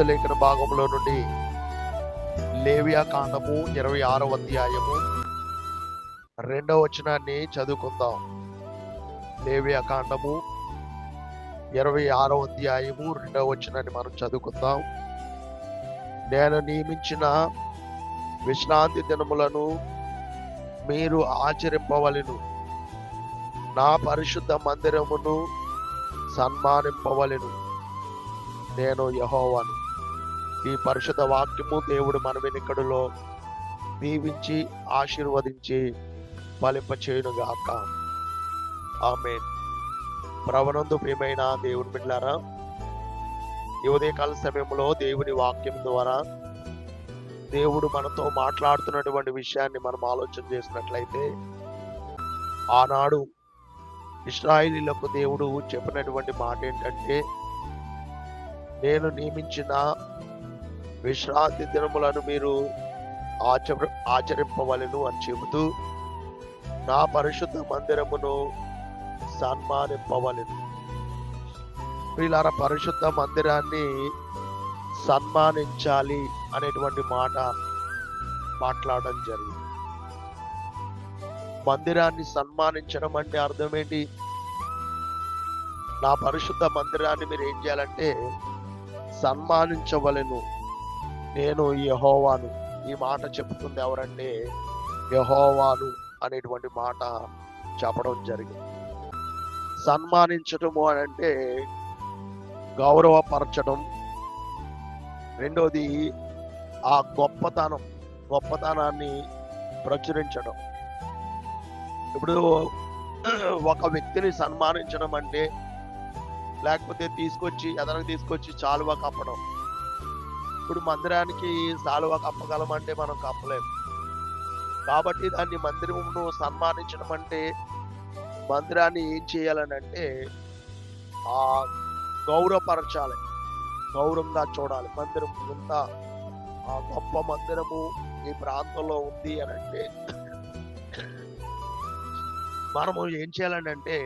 లేఖన భాగంలో నుండి లేవియా కాండము 26వ అధ్యాయము 2వ వచనాన్ని చదువుకుందాం. లేవియా కాండము 26వ అధ్యాయము 2వ వచనాన్ని మనం చదువుకుందాం. నేను నియమించిన విశ్రాంతి దినములను మీరు ఆచరింపవలెను, నా పరిశుద్ధ మందిరమును సన్మానింపవలెను, నేను యెహోవాను. ఈ పరిశుద్ధ వాక్యము దేవుడు మన వెనుకడులో దీవించి ఆశీర్వదించి ఫలింపచేయునుగాక. ఆమేన్. ప్రభునందు ప్రియమైన దేవుని బిడ్డలారా, ఈ ఉదయకాల సమయంలో దేవుని వాక్యం ద్వారా దేవుడు మనతో మాట్లాడుతున్నటువంటి విషయాన్ని మనం ఆలోచన చేసినట్లయితే, ఆనాడు ఇశ్రాయేలీయులకు దేవుడు చెప్పినటువంటి మాట ఏంటంటే, నేను నియమించిన విశ్రాంతి దినములను మీరు ఆచరింపవలెను అని చెబుతూ, నా పరిశుద్ధ మందిరమును సన్మానింపవలెను. వీళ్ళ పరిశుద్ధ మందిరాన్ని సన్మానించాలి అనేటువంటి మాట మాట్లాడడం జరిగింది. మందిరాన్ని సన్మానించడం అంటే అర్థం ఏంటి? నా పరిశుద్ధ మందిరాన్ని మీరు ఏం చేయాలంటే సన్మానించవలెను, నేను యెహోవాను. ఈ మాట చెప్తుంది ఎవరంటే యెహోవాను అనేటువంటి మాట చెప్పడం జరిగింది. సన్మానించటము అని అంటే గౌరవపరచడం. రెండోది ఆ గొప్పతనాన్ని ప్రచురించడం. ఇప్పుడు ఒక వ్యక్తిని సన్మానించడం అంటే, లేకపోతే ఎదరికి తీసుకొచ్చి శాలువా కప్పడం. ఇప్పుడు మందిరానికి శాలువా కప్పగలమంటే మనం కప్పలేము. కాబట్టి దాన్ని మందిరమును సన్మానించడం అంటే, మందిరాన్ని ఏం చేయాలని అంటే ఆ గౌరవపరచాలి, గౌరవంగా చూడాలి. మందిరం ఇంత గొప్ప మందిరము ఈ ప్రాంతంలో ఉంది అని అంటే, మనము ఏం చేయాలని అంటే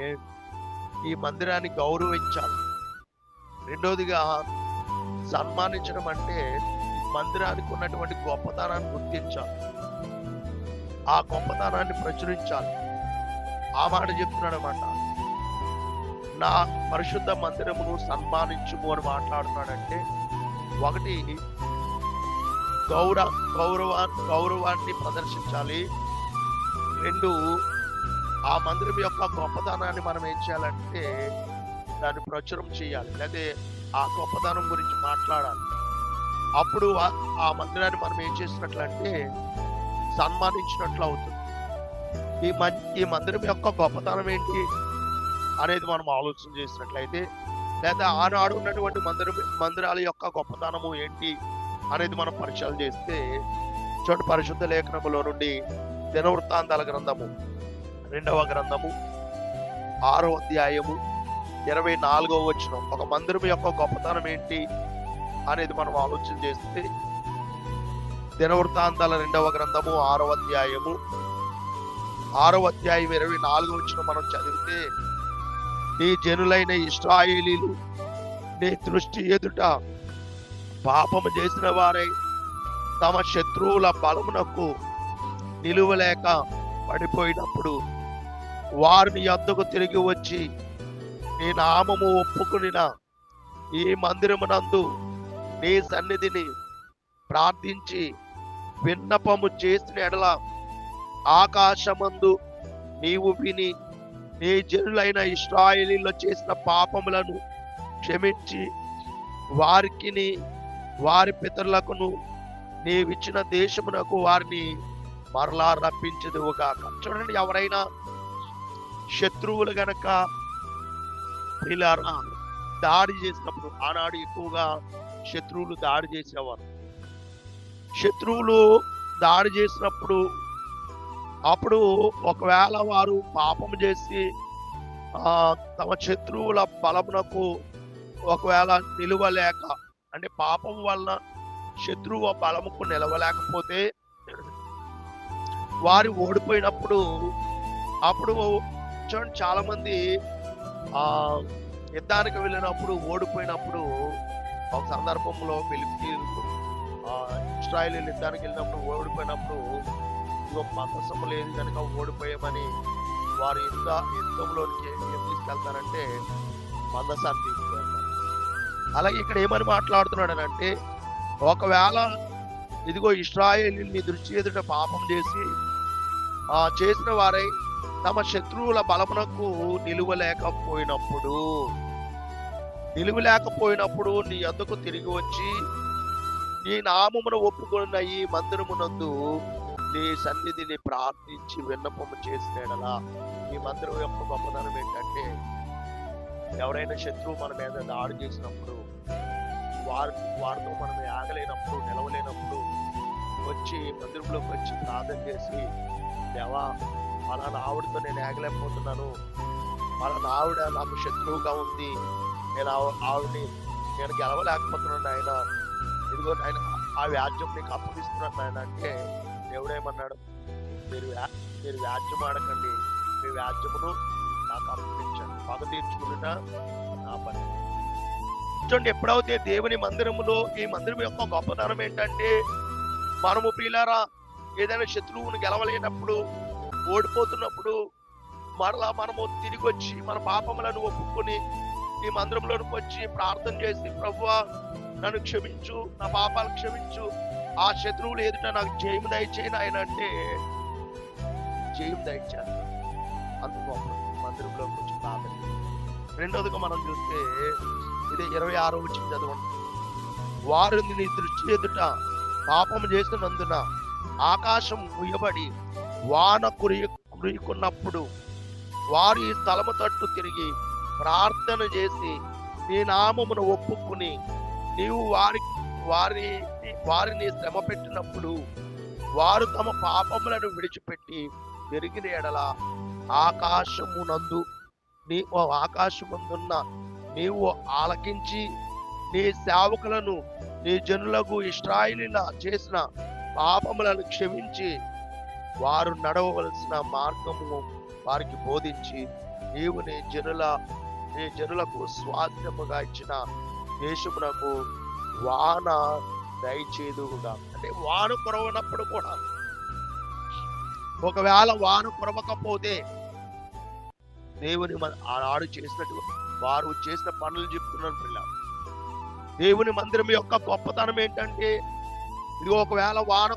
ఈ మందిరాన్ని గౌరవించాలి. రెండోదిగా సన్మానించడం అంటే మందిరానికి ఉన్నటువంటి గొప్పతనాన్ని గుర్తించాలి, ఆ గొప్పతనాన్ని ప్రచురించాలి. ఆ మాట చెప్తున్నాడు అన్నమాట. నా పరిశుద్ధ మందిరమును సన్మానించుము అని మాట్లాడుతున్నాడంటే, ఒకటి గౌరవాన్ని ప్రదర్శించాలి. రెండు, ఆ మందిరం యొక్క గొప్పతనాన్ని మనం ఏం చేయాలంటే దాన్ని ప్రచురం చేయాలి, లేదా ఆ గొప్పతనం గురించి మాట్లాడాలి. అప్పుడు ఆ మందిరాన్ని మనం ఏం చేసినట్లంటే సన్మానించినట్లు అవుతుంది. ఈ మందిరం యొక్క గొప్పతనం ఏంటి అనేది మనం ఆలోచన చేసినట్లయితే, లేదా ఆనాడు ఉన్నటువంటి మందిరాల యొక్క గొప్పతనము ఏంటి అనేది మనం పరిశీలన చేస్తే, చూడండి, పరిశుద్ధ లేఖనములో నుండి దినవృత్తాంతాల గ్రంథము 2వ గ్రంథము 6వ అధ్యాయము 24వ వచనం. ఒక మందిరం యొక్క గొప్పతనం ఏంటి అనేది మనం ఆలోచన చేస్తే, దినవృత్తాంతాల 2వ గ్రంథము 6వ అధ్యాయం 24వ వచనం మనం చదివితే, నీ జనులైన ఇశ్రాయేలీలు నీ దృష్టి ఎదుట పాపము చేసిన వారై తమ శత్రువుల బలమునకు నిలువలేక పడిపోయినప్పుడు వారిని యొద్దకు తిరిగి వచ్చి నీ నామము ఒప్పుకునిన ఈ మందిరమునందు నీ సన్నిధిని ప్రార్థించి విన్నపము చేసిన ఎడల ఆకాశమందు నీవు విని నీ జనులైన ఇశ్రాయేలీయులు చేసిన పాపములను క్షమించి వారికిని వారి పితరులకును నీవిచ్చిన దేశమునకు వారిని మరలా రప్పించదువుగాక. చూడండి, ఎవరైనా శత్రువులు గనక దాడి చేసినప్పుడు, ఆనాడు ఎక్కువగా శత్రువులు దాడి చేసేవారు. శత్రువులు దాడి చేసినప్పుడు అప్పుడు ఒకవేళ వారు పాపం చేసి తమ శత్రువుల బలమునకు ఒకవేళ నిలవలేక, అంటే పాపం వలన శత్రువు బలముకు నిలవలేకపోతే వారు ఓడిపోయినప్పుడు, అప్పుడు చూడండి, చాలా మంది యుద్ధానికి వెళ్ళినప్పుడు ఓడిపోయినప్పుడు ఒక సందర్భంలో ఫిలిష్తీయులు ఇశ్రాయేలీయులు యుద్ధానికి వెళ్ళినప్పుడు ఓడిపోయినప్పుడు ఇదిగో మందసం లేదు కనుక ఓడిపోయామని వారు యుద్ధంలోనికి ఏం తీసుకెళ్తారంటే మందసాన్ని తీసుకెళ్తారు. అలాగే ఇక్కడ ఏమని మాట్లాడుతున్నాడనంటే, ఒకవేళ ఇదిగో ఇశ్రాయేలీయులు దృష్టి ఎదుట పాపం చేసి చేసిన వారై తమ శత్రువుల బలమునకు నిలువలేకపోయినప్పుడు నీ యొద్దకు తిరిగి వచ్చి నీ నామమును ఒప్పుకొన్న ఈ మందిరమునందు నీ సన్నిధిని ప్రార్థించి విన్నపము చేసినలా. ఈ మందిరం యొక్క గొప్పదనం ఏంటంటే, ఎవరైనా శత్రువు మన మీద దాడి చేసినప్పుడు, వారితో మనం ఆగలేనప్పుడు, నిలవలేనప్పుడు వచ్చి మందిరంలోకి వచ్చి ప్రార్థన చేసి, దేవా పలానా ఆవిడతో నేను ఆగలేకపోతున్నాను, పలానా ఆవిడ నాకు శత్రువుగా ఉంది, నేను ఆవిడని నేను గెలవలేకపోతున్నాను ఆయన, ఇదిగో ఆయన ఆ వ్యాజ్యం నీకు అప్పగిస్తున్నాను ఆయన అంటే, దేవుడేమన్నాడు, మీరు వ్యాజ్యం ఆడకండి, మీ వ్యాజ్యమును నాకు అప్పగించండి, పగ తీర్చుకున్న నా పని. చూడండి, ఎప్పుడైతే దేవుని మందిరములో, ఈ మందిరం యొక్క గొప్పతనం ఏంటంటే, మనము ప్రియులారా ఏదైనా శత్రువును గెలవలేనప్పుడు, ఓడిపోతున్నప్పుడు మరలా మనము తిరిగి వచ్చి మన పాపములను ఒప్పుకొని ఈ మందిరంలోకి వచ్చి ప్రార్థన చేసి, ప్రభువా నన్ను క్షమించు, నా పాపాలు క్షమించు, ఆ శత్రువులు ఎదుట నాకు జయము దయచేయను ఆయన అంటే జయం దయచేస్తాను. అందుకు మందిరంలోకి వచ్చి ప్రార్థన. రెండోదిగా మనం చూస్తే ఇది 26వ వచనం చదవండి. వారు నీ దృష్టి ఎదుట పాపం చేసినందున ఆకాశం ముయ్యబడి వాన కురియుకున్నప్పుడు వారు ఈ స్థలము తట్టు తిరిగి ప్రార్థన చేసి నీ నామమును ఒప్పుకుని నీవు వారిని శ్రమ పెట్టినప్పుడు వారు తమ పాపములను విడిచిపెట్టి తిరిగిన ఎడల ఆకాశమునందున్న నీవు ఆలకించి నీ సేవకులను నీ జనులకు ఇశ్రాయేలీయుల చేసిన పాపములను క్షమించి వారు నడవవలసిన మార్గము వారికి బోధించి నీవు నీ జనులకు స్వాస్థ్యముగా ఇచ్చిన దేశమునకు వాన దయచేదుగా. అంటే వాన కురవనప్పుడు కూడా, ఒకవేళ వాన కురవకపోతే దేవుని ఆనాడు చేసినట్టు వారు చేసిన పనులు చెప్తున్నారు పిల్ల. దేవుని మందిరం యొక్క గొప్పతనం ఏంటంటే, ఇది ఒకవేళ వాన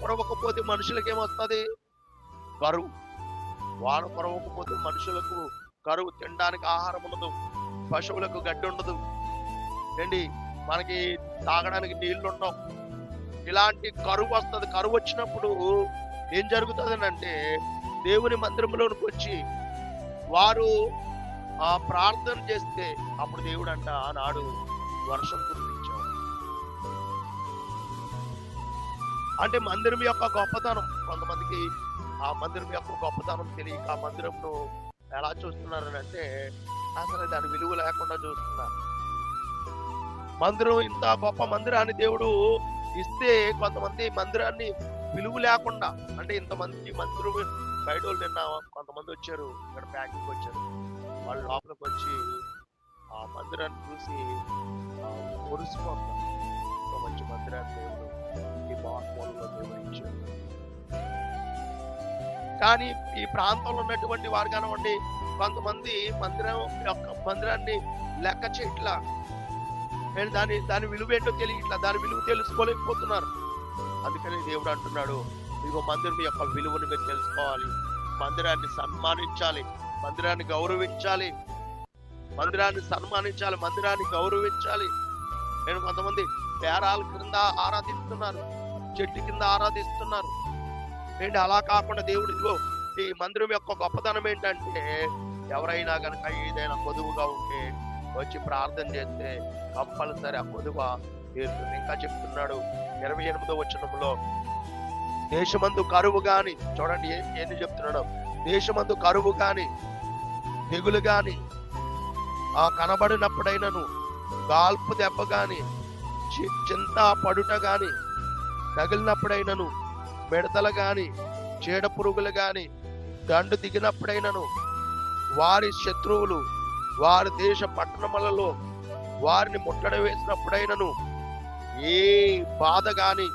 కురవకపోతే మనుషులకి ఏమొస్తుంది? కరువు. వాన కురవకపోతే మనుషులకు కరువు, తినడానికి ఆహారం ఉండదు, పశువులకు గడ్డి ఉండదు, ఏంటి మనకి తాగడానికి నీళ్లు ఉండవు. ఇలాంటి కరువు వస్తుంది. కరువు వచ్చినప్పుడు ఏం జరుగుతుంది అంటే, దేవుని మందిరంలోనికి వచ్చి వారు ప్రార్థన చేస్తే అప్పుడు దేవుడు అంట ఆనాడు వర్షం కురిపించాడు. అంటే మందిరం యొక్క గొప్పతనం, కొంతమందికి ఆ మందిరం యొక్క గొప్పతనం తెలియక ఆ మందిరంను ఎలా చూస్తున్నారని అంటే, అసలు దాని విలువ లేకుండా చూస్తున్నారు. మందిరం, ఇంత గొప్ప మందిరాన్ని దేవుడు ఇస్తే కొంతమంది మందిరాన్ని విలువ లేకుండా, అంటే ఇంతమంది మందిరం బయట వాళ్ళు నిన్న కొంతమంది వచ్చారు, ఇక్కడ ప్యాకింగ్ వచ్చారు, వాళ్ళు లోపలికి వచ్చి ఆ మందిరాన్ని చూసి మురిసిపోతారు. మంచి మందిరాన్ని దేవుడు ఈ మూలంలో దేవుడు ఇచ్చారు. కానీ ఈ ప్రాంతంలో ఉన్నటువంటి వారు కానివ్వండి, కొంతమంది మందిరాన్ని లెక్క చేయట్లా, దాని విలువ ఏంటో తెలియట్లా, దాని విలువ తెలుసుకోలేకపోతున్నారు. అందుకని దేవుడు అంటున్నాడు, ఇదిగో మందిరం యొక్క విలువను మీరు తెలుసుకోవాలి, మందిరాన్ని సన్మానించాలి, మందిరాన్ని గౌరవించాలి, మందిరాన్ని గౌరవించాలి. నేను కొంతమంది పేరాల కింద ఆరాధిస్తున్నారు, చెట్టు కింద ఆరాధిస్తున్నారు. ఏంటి అలా కాకుండా దేవుడు ఇదిగో ఈ మందిరం యొక్క గొప్పతనం ఏంటంటే, ఎవరైనా కనుక ఏదైనా కొదువుగా ఉంటే వచ్చి ప్రార్థన చేస్తే కంపల్సరీ ఆ కొదువ తీరుతుంది. ఇంకా చెప్తున్నాడు 28వ వచనంలో, దేశమందు కరువు గాని, చూడండి ఏంటి చెప్తున్నాడు, దేశమందు కరువు గాని తెగులు గాని కనబడినప్పుడైనను, గాల్పు దెబ్బ గాని చింత పడుట గాని తగిలినప్పుడైనను, మిడతలు గాని చీడ పురుగులు గాని దండు దిగినప్పుడైనను, వారి శత్రువులు వారి దేశ పట్టణములలో వారిని ముట్టడి వేసినప్పుడైనను ఏ బాధ గాని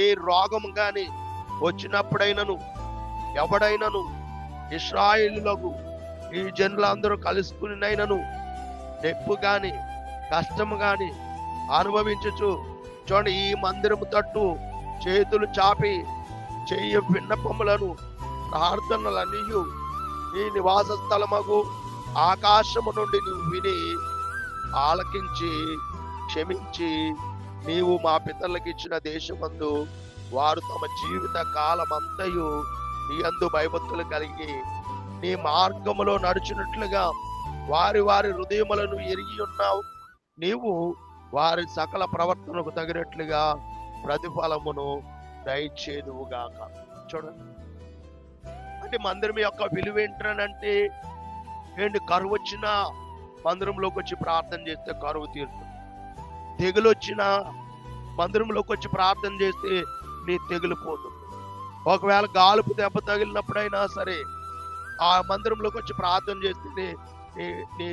ఏ రోగం గాని వచ్చినప్పుడైనను ఎవడైనను ఇశ్రాయేలులకు ఈ జనులందరూ కలుసుకునినైనను నొప్పి గాని కష్టము గాని అనుభవించుచు చూడండి, ఈ మందిరము తట్టు చేతులు చాపి చెయ్య విన్నపములను ప్రార్థనలన్నీయు నీ నివాస స్థలమగు ఆకాశము నుండి నువ్వు విని ఆలకించి క్షమించి నీవు మా పితరులకు ఇచ్చిన దేశమందు వారు తమ జీవిత కాలమంతయు నీ యందు భయభక్తులు కలిగి నీ మార్గములో నడుచున్నట్లుగా వారి వారి హృదయములను ఎరిగి ఉన్నావు. నీవు వారి సకల ప్రవర్తనకు తగినట్లుగా ప్రతిఫలమును దయచేదువుగాక. చూడండి, అంటే మందిరం యొక్క విలువ ఏంటంటే ఏంటి? కరువు వచ్చినా మందిరంలోకి వచ్చి ప్రార్థన చేస్తే కరువు తీరుతుంది. తెగులు వచ్చినా మందిరంలోకి వచ్చి ప్రార్థన చేస్తే నీ తెగులు పోతుంది. ఒకవేళ గాలుపు దెబ్బ తగిలినప్పుడైనా సరే ఆ మందిరంలోకి వచ్చి ప్రార్థన చేస్తే నీ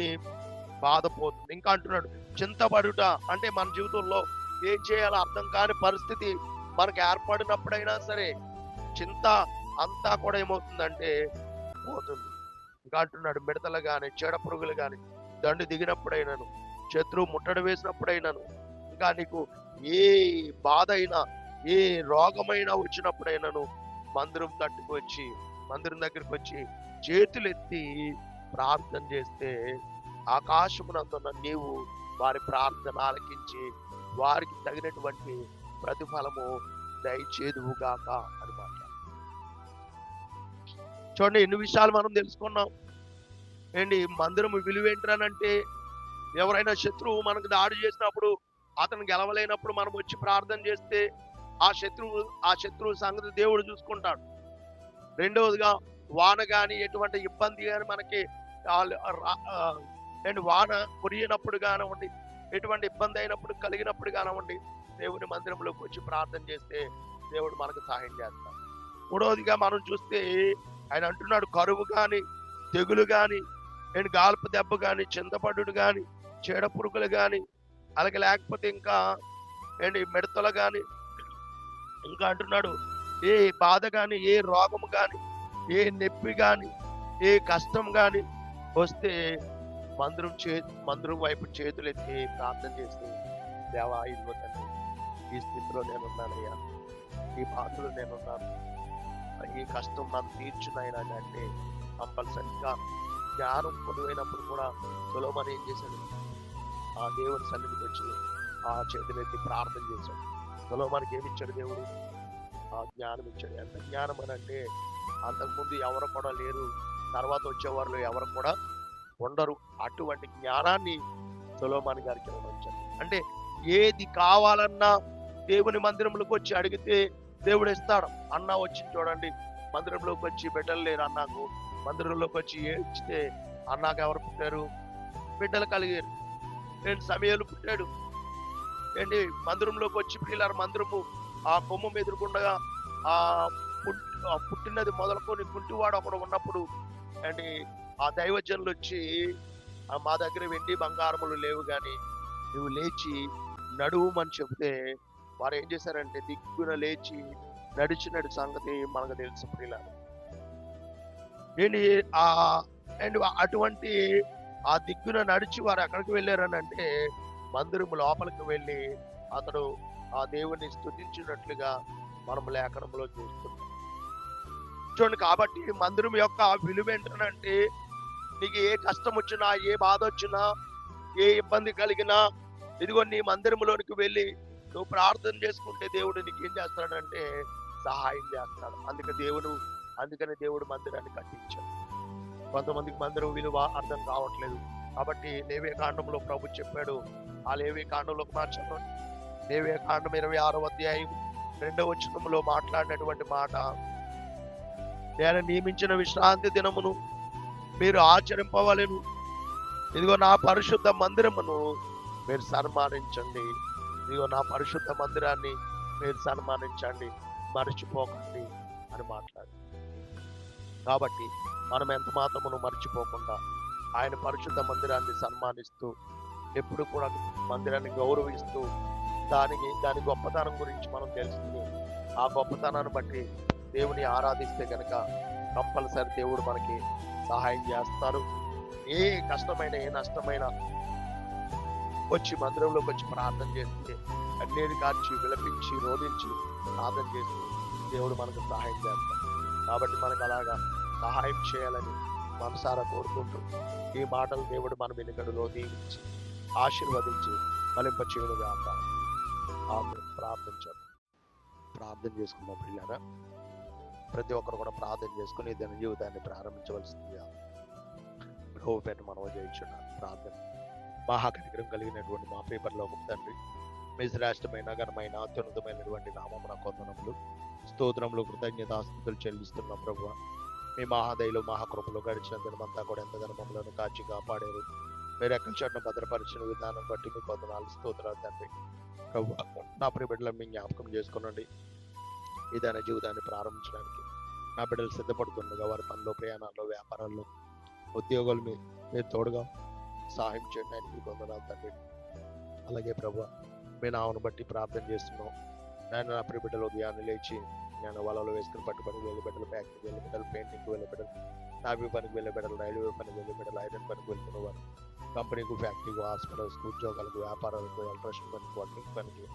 బాధ పోతుంది. ఇంకా అంటున్నాడు, చింతపడుట అంటే మన జీవితంలో ఏం చేయాలో అర్థం కాని పరిస్థితి మనకు ఏర్పడినప్పుడైనా సరే చింత అంతా కూడా ఏమవుతుందంటే పోతుంది. ఇంకా అంటున్నాడు, మిడతలు కానీ చెడ పురుగులు కానీ దండు దిగినప్పుడైనాను, శత్రువు ముట్టడి వేసినప్పుడైనాను, ఇంకా నీకు ఏ బాధ అయినా ఏ రోగమైనా వచ్చినప్పుడైనాను మందిరం దగ్గరికి వచ్చి చేతులెత్తి ప్రార్థన చేస్తే ఆకాశమునందున్న నీవు వారి ప్రార్థన ఆలకించి వారికి తగినటువంటి ప్రతిఫలము దయచేదువుగాక అని మాట్లాడు. చూడండి, ఎన్ని విషయాలు మనం తెలుసుకున్నాం. ఏంటి మందిరం విలువ ఏంటనంటే, ఎవరైనా శత్రువు మనకు దాడి చేసినప్పుడు అతను గెలవలేనప్పుడు మనం వచ్చి ప్రార్థన చేస్తే ఆ శత్రువు సంగతి దేవుడు చూసుకుంటాడు. రెండవదిగా వాన కానీ ఎటువంటి ఇబ్బంది కానీ మనకి వాన కురిగినప్పుడు కానివ్వండి, ఎటువంటి ఇబ్బంది అయినప్పుడు కలిగినప్పుడు కానివ్వండి, దేవుని మందిరంలోకి వచ్చి ప్రార్థన చేస్తే దేవుడు మనకు సహాయం చేస్తాడు. మూడవదిగా మనం చూస్తే ఆయన అంటున్నాడు, కరువు కానీ తెగులు కానీ గాల్పు దెబ్బ కానీ చింతపడు కానీ చీడ పురుగులు కానీ అలాగే లేకపోతే ఇంకా మిడతలు కానీ, ఇంకా అంటున్నాడు ఏ బాధ కానీ ఏ రోగము కానీ ఏ నొప్పి కానీ ఏ కష్టం కానీ వస్తే మందిరం వైపు చేతులు ఎత్తి ప్రార్థన చేస్తే, దేవా ఇదిగో తండ్రి, ఈ స్థితిలో నేనున్నానయ్యా, ఈ బాధలో నేనున్నాను, ఈ కష్టం నాకు తీర్చునైనా అంటే కంపల్సరిగా జ్ఞానం కొనువైనప్పుడు కూడా సొలొమోను ఏం చేశాడు? ఆ దేవుని సన్నిధికి వచ్చి ఆ చేతులు ఎత్తి ప్రార్థన చేశాడు. సొలొమోనుకి ఏమి ఇచ్చాడు దేవుడు? ఆ జ్ఞానం ఇచ్చాడు. ఎంత జ్ఞానం అని అంటే అంతకుముందు ఎవరు కూడా లేరు, తర్వాత వచ్చేవారు ఎవరు కూడా ఉండరు. అటువంటి జ్ఞానాన్ని సొలొమోను గారికి ఇచ్చాడు. అంటే ఏది కావాలన్నా దేవుని మందిరంలోకి వచ్చి అడిగితే దేవుడు ఇస్తాడు. అన్న వచ్చి చూడండి, మందిరంలోకి వచ్చి బిడ్డలు లేరు అన్నాకు, మందిరంలోకి వచ్చి ఏడ్చితే అన్నాకు ఎవరు పుట్టారు? బిడ్డలు కలిగారు. సమయాలు పుట్టాడు. మందిరంలోకి వచ్చి పిల్లలు మందిరము ఆ కొమ్మ ఎదురుకుండగా ఆ పుట్టినది మొదలుకొని కుంటివాడు ఒకడు ఉన్నప్పుడు ఆ దైవజనులు వచ్చి, మా దగ్గర వెండి బంగారములు లేవు కానీ నువ్వు లేచి నడువుమని చెబితే వారు ఏం చేశారంటే దిగ్గున లేచి నడిచినడు సంగతి మనకు తెలుసు పిల్లలు. అటువంటి ఆ దిగ్గున నడిచి వారు ఎక్కడికి వెళ్ళారని అంటే మందిరము లోపలికి వెళ్ళి అతడు ఆ దేవుని స్తుతించినట్లుగా మనం లేఖనంలో చూస్తున్నాం. చూడండి, కాబట్టి మందిరం యొక్క విలువ ఏంటంటే, నీకు ఏ కష్టం వచ్చినా ఏ బాధ వచ్చినా ఏ ఇబ్బంది కలిగినా ఇదిగో నీ మందిరంలోనికి వెళ్ళి నువ్వు ప్రార్థన చేసుకుంటే దేవుడు నీకు ఏం చేస్తాడంటే సహాయం చేస్తాడు. అందుకని దేవుడు మందిరాన్ని కట్టించాడు. కొంతమందికి మందిరం విలువ అర్థం కావట్లేదు కాబట్టి లేవియా కాండంలో ప్రభు చెప్పాడు. ఆ లేవియా కాండంలోకి మార్చాను. లేవియా కాండం 26వ అధ్యాయం 2వ వచనంలో మాట్లాడినటువంటి మాట, నేను నియమించిన విశ్రాంతి దినమును మీరు ఆచరింపవలెను, ఇదిగో నా పరిశుద్ధ మందిరమును మీరు సన్మానించండి, ఇదిగో నా పరిశుద్ధ మందిరాన్ని మీరు సన్మానించండి, మర్చిపోకండి అని మాట్లాడు. కాబట్టి మనం ఎంత మాత్రమును మర్చిపోకుండా ఆయన పరిశుద్ధ మందిరాన్ని సన్మానిస్తూ ఎప్పుడు కూడా మందిరాన్ని గౌరవిస్తూ దాని గొప్పతనం గురించి మనం తెలుసుకుని ఆ గొప్పతనాన్ని బట్టి దేవుని ఆరాధిస్తే కనుక కంపల్సరీ దేవుడు మనకి సహాయం చేస్తారు. ఏ కష్టమైన ఏ నష్టమైన వచ్చి మందిరంలోకి వచ్చి ప్రార్థన చేస్తే కన్నీరు కార్చి విలపించి రోధించి ప్రార్థన చేస్తే దేవుడు మనకు సహాయం చేస్తాడు. కాబట్టి మనకు అలాగా సహాయం చేయాలని మనసారా కోరుకుంటూ ఈ మాటలు దేవుడు మన వెనుకడులో దీవించి ఆశీర్వదించి ఫలింపచేయునుగా అంటారు. ప్రార్థన చేసుకుందాం పిల్లరా. ప్రతి ఒక్కరు కూడా ప్రార్థన చేసుకుని దాని జీవితాన్ని ప్రారంభించవలసిందిగా ప్రభువు పేట మనం చేయించున్నాం. ప్రార్థన. మహాకనికరం కలిగినటువంటి మా పేపర్లో ఒక తండ్రి, మీ శ్రేష్టమైన ఘనమైన అత్యున్నతమైనటువంటి నామమున కొందనములు స్తోత్రములు కృతజ్ఞతాస్తుతులు చెల్లిస్తున్న ప్రభువ, మీ మహాదయలో మహాకృపలో గడిచిన దినమంతా కూడా ఎంతగానో మమ్మలను కాచి కాపాడారు. మీరు ఎక్కడి చోట్ల భద్రపరిచిన విధానం బట్టి మీ కొందనాలు స్తోత్రాలు తండ్రి. ప్రభు, నా ప్రియ బిడ్డలను మీ జ్ఞాపకం చేసుకునండి. ఏదైనా జీవితాన్ని ప్రారంభించడానికి నా బిడ్డలు సిద్ధపడుతుండగా వారి పనిలో, ప్రయాణాల్లో, వ్యాపారాల్లో, ఉద్యోగాలు మీరు తోడుగా సహాయం చేయండి అని మీ కొందనాలు తండ్రి. అలాగే ప్రభు, మీ నామను బట్టి ప్రార్థన చేస్తున్నాం. నేను నా ప్రియ బిడ్డలు ఉదయాన్నే లేచి నేను వలలో వేసుకుని పట్టుబడి వెళ్ళే బిడ్డలు, ఫ్యాక్టరీకి వెళ్ళే బిడ్డలు, పెయింటింగ్కి వెళ్ళే బిడ్డలు, నావీ పనికి వెళ్ళే బిడ్డలు, రైల్వే పనికి వెళ్ళే బిడ్డలు, ఐరన్ పనికి వెళ్తున్న వారు, కంపెనీకు, ఫ్యాక్టరీకు, హాస్పిటల్స్కి, ఉద్యోగాలకు, వ్యాపారాలకు, ఎలక్ట్రిషన్ పనికి, వర్కింగ్ పనికి,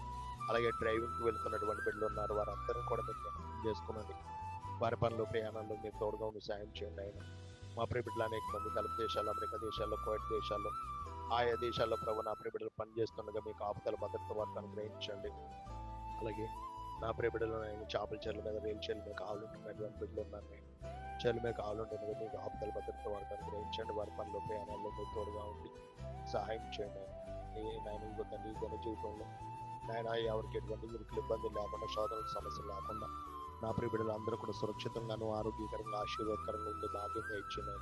అలాగే డ్రైవింగ్కి వెళ్తున్నటువంటి బిడ్డలు ఉన్నారు. వారందరూ కూడా మీరు జ్ఞాపకం చేసుకునండి. వారి పనులు, ప్రయాణాల్లో మీరు తోడుగా ఉండి సాయం చేయండి ఆయన. మా ప్రియ బిడ్డలు అనేక మంది గల్ఫ్ దేశాల్లో, అమెరికా దేశాల్లో, కువైట్ దేశాల్లో, ఆయా దేశాల్లో ప్రభు నా ప్రియ బిడ్డలు పనిచేస్తుండగా మీకు కాపుదల భద్రత వారికి అనుగ్రహించండి. అలాగే నా ప్రియ బిడ్డలు నేను చేపల చెర్ల మీద, రేలు చెర్ల మీద కావాలంటున్నటువంటి బిడ్డలు ఉన్నారు. నేను చెర్ల మీద కావాలంటున్నది మీకు కాపుదల భద్రత వారికి అనుగ్రహించండి. వారి పనులు, ప్రయాణాల్లో మీరు తోడుగా ఉండి సహాయం చేయండి. నాయన తండ్రి జన జీవితంలో నాయన ఎవరికి ఎటువంటి ఇరుకులు ఇబ్బందులు లేకుండా, శోధనకు సమస్యలు లేకుండా నా ప్రియ బిడ్డలు అందరూ కూడా సురక్షితంగాను, ఆరోగ్యకరంగా, ఆశీర్వాదకరంగా ఉండే భాగ్యంగా ఇచ్చింది.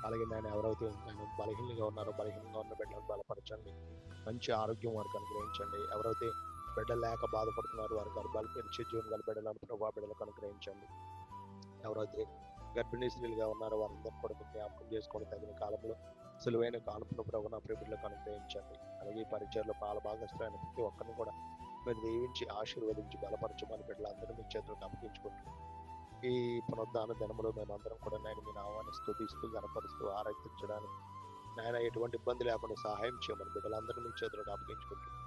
అలాగే నేను ఎవరైతే నేను బలహీనంగా ఉన్నారో బలహీనంగా ఉన్న బిడ్డలను బలపరచండి. మంచి ఆరోగ్యం వారికి అనుగ్రహించండి. ఎవరైతే బిడ్డలు లేక బాధపడుతున్నారు వారి గర్భాలు పెంచి జీవన గల బిడ్డలను ప్రభావ బిడ్డలకు అనుగ్రహించండి. ఎవరైతే గర్భిణీ స్త్రీలుగా ఉన్నారో వారందరూ కూడా జ్ఞాపకం చేసుకొని తగిన కాలంలో సులువైన కాలంలో ప్రభు నా ప్రియ బిడ్డలకు అనుగ్రహించండి. అలాగే ఈ పరిచయలో పాల భాగస్థులైన ప్రతి ఒక్కరిని కూడా మీరు దీవించి ఆశీర్వదించి బలపరచమని బిడ్డలందరూ మీ చేతులకు అప్పగించుకుంటున్నాం. ఈ పునరుద్ధాన దినములో మేమందరం కూడా నేను మీ నామాన్ని స్తుతిస్తూ గణపరుస్తూ ఆరాధించడానికి నాయన ఎటువంటి ఇబ్బంది లేకుండా సహాయం చేయమని బిడ్డలందరూ మీ చేతులకు అప్పగించుకుంటున్నాం.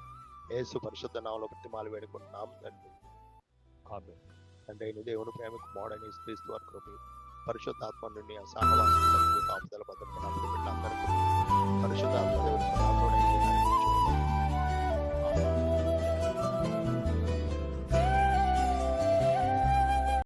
యేసు పరిశుద్ధ నామములో ప్రతిమాలు వేడుకుంటున్నాం తండ్రి. ఆమేన్. తండ్రి దేవుని ప్రేమ కుమారుడైన యేసుక్రీస్తు వారి కృప పరిశుద్ధాత్మ నుండి ఆ సహవాసం కాపుదల